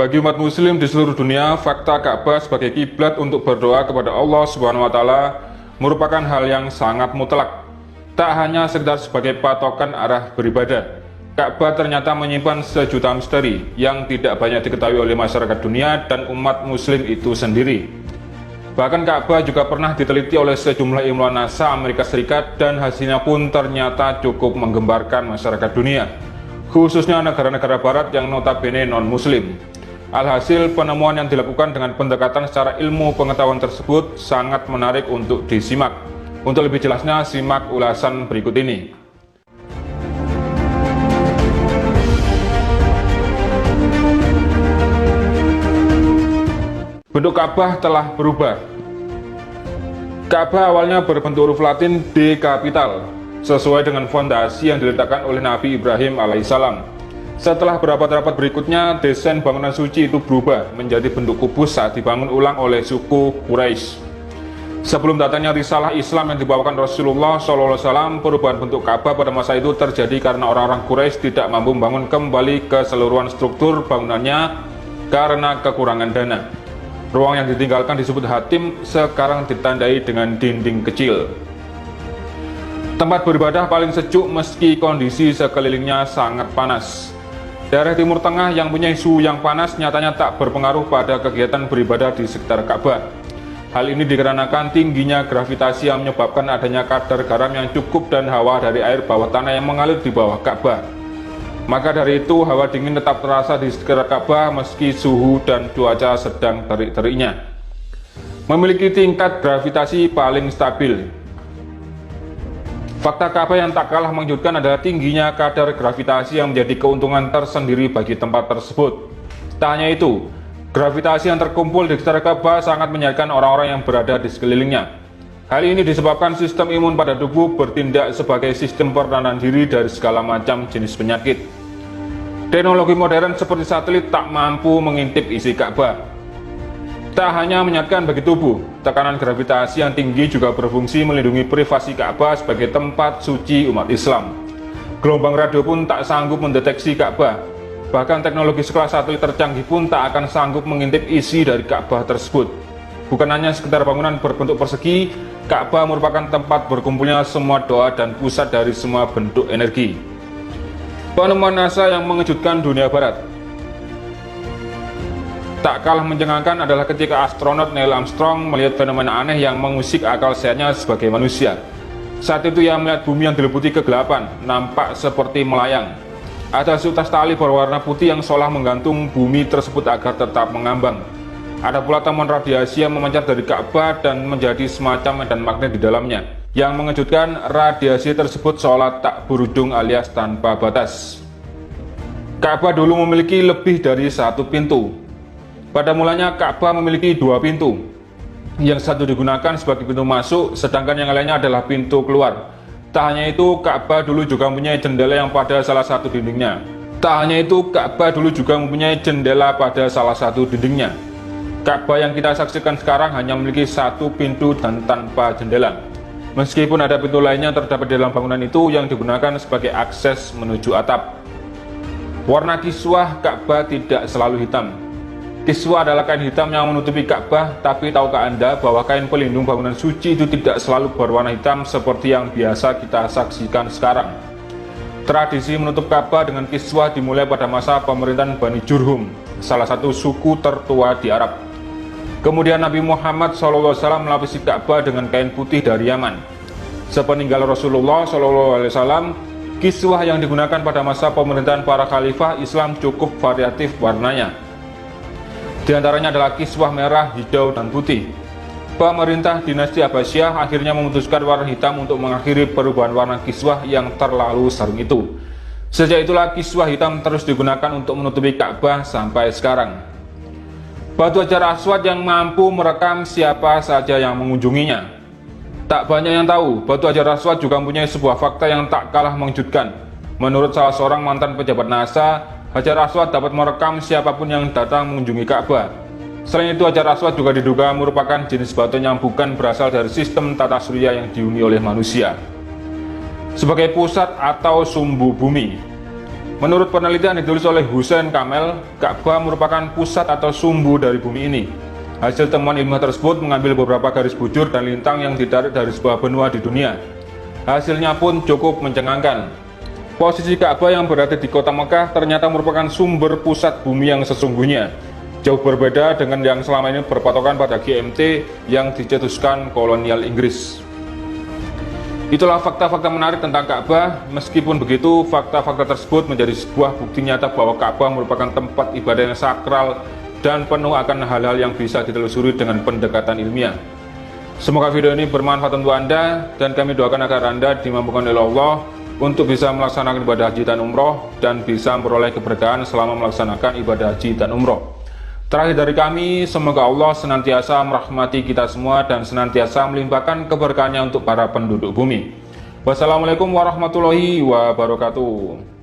Bagi umat muslim di seluruh dunia, fakta Ka'bah sebagai kiblat untuk berdoa kepada Allah Subhanahu wa taala merupakan hal yang sangat mutlak. Tak hanya sekedar sebagai patokan arah beribadah, Ka'bah ternyata menyimpan sejuta misteri yang tidak banyak diketahui oleh masyarakat dunia dan umat muslim itu sendiri. Bahkan Ka'bah juga pernah diteliti oleh sejumlah ilmuwan NASA Amerika Serikat dan hasilnya pun ternyata cukup menggembarkan masyarakat dunia, khususnya negara-negara barat yang notabene non-muslim. Alhasil, penemuan yang dilakukan dengan pendekatan secara ilmu pengetahuan tersebut sangat menarik untuk disimak. Untuk lebih jelasnya, simak ulasan berikut ini. Bentuk Ka'bah telah berubah. Ka'bah awalnya berbentuk huruf Latin D kapital, sesuai dengan fondasi yang diletakkan oleh Nabi Ibrahim alaihissalam. Setelah berabad-abad berikutnya, desain bangunan suci itu berubah menjadi bentuk kubus saat dibangun ulang oleh suku Quraisy. Sebelum datangnya risalah Islam yang dibawakan Rasulullah SAW, perubahan bentuk Ka'bah pada masa itu terjadi karena orang-orang Quraisy tidak mampu membangun kembali keseluruhan struktur bangunannya karena kekurangan dana. Ruang yang ditinggalkan disebut hatim, sekarang ditandai dengan dinding kecil. Tempat beribadah paling sejuk meski kondisi sekelilingnya sangat panas. Daerah Timur Tengah yang punya suhu yang panas nyatanya tak berpengaruh pada kegiatan beribadah di sekitar Ka'bah. Hal ini dikarenakan tingginya gravitasi yang menyebabkan adanya kadar garam yang cukup dan hawa dari air bawah tanah yang mengalir di bawah Ka'bah. Maka dari itu, hawa dingin tetap terasa di sekitar Ka'bah meski suhu dan cuaca sedang terik-teriknya. Memiliki tingkat gravitasi paling stabil. Fakta Ka'bah yang tak kalah mengejutkan adalah tingginya kadar gravitasi yang menjadi keuntungan tersendiri bagi tempat tersebut. Tak hanya itu, gravitasi yang terkumpul di sekitar Ka'bah sangat menyayatkan orang-orang yang berada di sekelilingnya. Hal ini disebabkan sistem imun pada tubuh bertindak sebagai sistem pertahanan diri dari segala macam jenis penyakit. Teknologi modern seperti satelit tak mampu mengintip isi Ka'bah. Tak hanya menyayatkan bagi tubuh, tekanan gravitasi yang tinggi juga berfungsi melindungi privasi Ka'bah sebagai tempat suci umat Islam. Gelombang radio pun tak sanggup mendeteksi Ka'bah. Bahkan teknologi sekelas satelit tercanggih pun tak akan sanggup mengintip isi dari Ka'bah tersebut. Bukan hanya sekedar bangunan berbentuk persegi, Ka'bah merupakan tempat berkumpulnya semua doa dan pusat dari semua bentuk energi. Penemuan NASA yang mengejutkan dunia barat. Tak kalah mencengangkan adalah ketika astronot Neil Armstrong melihat fenomena aneh yang mengusik akal sehatnya sebagai manusia. Saat itu ia melihat bumi yang diliputi kegelapan, nampak seperti melayang. Ada seutas tali berwarna putih yang seolah menggantung bumi tersebut agar tetap mengambang. Ada pula temuan radiasi yang memancar dari Ka'bah dan menjadi semacam medan magnet di dalamnya. Yang mengejutkan, radiasi tersebut seolah tak berujung alias tanpa batas. Ka'bah dulu memiliki lebih dari satu pintu. Pada mulanya Ka'bah memiliki dua pintu. Yang satu digunakan sebagai pintu masuk, sedangkan yang lainnya adalah pintu keluar. Tak hanya itu, Ka'bah dulu juga mempunyai jendela yang pada salah satu dindingnya. Ka'bah yang kita saksikan sekarang hanya memiliki satu pintu dan tanpa jendela. Meskipun ada pintu lainnya terdapat di dalam bangunan itu yang digunakan sebagai akses menuju atap. Warna kiswah Ka'bah tidak selalu hitam. Kiswah adalah kain hitam yang menutupi Ka'bah, tapi tahukah Anda bahwa kain pelindung bangunan suci itu tidak selalu berwarna hitam seperti yang biasa kita saksikan sekarang. Tradisi menutup Ka'bah dengan kiswah dimulai pada masa pemerintahan Bani Jurhum, salah satu suku tertua di Arab. Kemudian Nabi Muhammad SAW melapisi Ka'bah dengan kain putih dari Yaman. Sepeninggal Rasulullah SAW, kiswah yang digunakan pada masa pemerintahan para khalifah Islam cukup variatif warnanya. Di antaranya adalah kiswah merah, hijau, dan putih. Pemerintah dinasti Abbasiyah akhirnya memutuskan warna hitam untuk mengakhiri perubahan warna kiswah yang terlalu sering itu. Sejak itulah kiswah hitam terus digunakan untuk menutupi Ka'bah sampai sekarang. Batu Hajar Aswad yang mampu merekam siapa saja yang mengunjunginya. Tak banyak yang tahu, Batu Hajar Aswad juga mempunyai sebuah fakta yang tak kalah mengejutkan. Menurut salah seorang mantan pejabat NASA, Hajar Aswad dapat merekam siapapun yang datang mengunjungi Ka'bah. Selain itu, Hajar Aswad juga diduga merupakan jenis batu yang bukan berasal dari sistem tata surya yang dihuni oleh manusia. Sebagai pusat atau sumbu bumi, Menurut penelitian ditulis oleh Hussein Kamel, Ka'bah merupakan pusat atau sumbu dari bumi ini. Hasil temuan ilmiah tersebut mengambil beberapa garis bujur dan lintang yang ditarik dari sebuah benua di dunia. Hasilnya pun cukup mencengangkan. Posisi Ka'bah yang berada di kota Mekah ternyata merupakan sumber pusat bumi yang sesungguhnya. Jauh berbeda dengan yang selama ini berpatokan pada GMT yang dicetuskan kolonial Inggris. Itulah fakta-fakta menarik tentang Ka'bah. Meskipun begitu, fakta-fakta tersebut menjadi sebuah bukti nyata bahwa Ka'bah merupakan tempat ibadah yang sakral dan penuh akan hal-hal yang bisa ditelusuri dengan pendekatan ilmiah. Semoga video ini bermanfaat untuk Anda, dan kami doakan agar Anda dimampukan oleh Allah untuk bisa melaksanakan ibadah haji dan umroh dan bisa memperoleh keberkahan selama melaksanakan ibadah haji dan umroh. Terakhir dari kami, semoga Allah senantiasa merahmati kita semua dan senantiasa melimpahkan keberkahannya untuk para penduduk bumi. Wassalamualaikum warahmatullahi wabarakatuh.